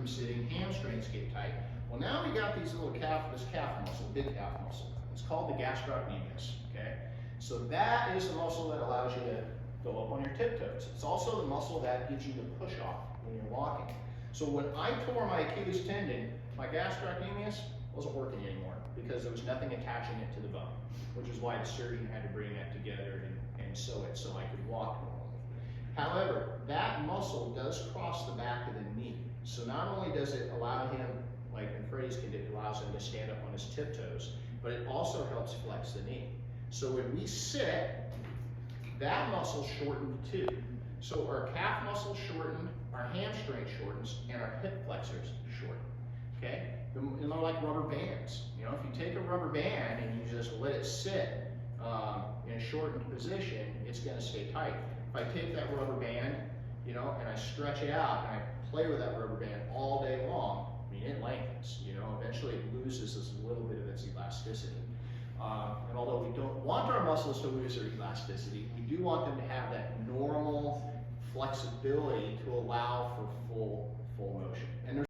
from sitting, hamstrings get tight. Well, now we got these little this calf muscle, big calf muscle. It's called the gastrocnemius, okay? So that is the muscle that allows you to go up on your tiptoes. It's also the muscle that gives you the push off when you're walking. So when I tore my Achilles tendon, my gastrocnemius wasn't working anymore because there was nothing attaching it to the bone, which is why the surgeon had to bring that together and sew it so I could walk normally. However, that muscle does cross the back of the knee. So not only does it allow him, like in Freddie's condition, it allows him to stand up on his tiptoes, but it also helps flex the knee. So when we sit, that muscle shortened too. So our calf muscle shortened, our hamstring shortens, and our hip flexors shorten. Okay? They're like rubber bands. You know, if you take a rubber band and you just let it sit in a shortened position, it's going to stay tight. If I take that rubber band, you know, and I stretch it out and I play with that rubber band all day long, I mean, it lengthens. You know, eventually it loses this little bit of its elasticity. And although we don't want our muscles to lose their elasticity, we do want them to have that normal flexibility to allow for full motion. And there's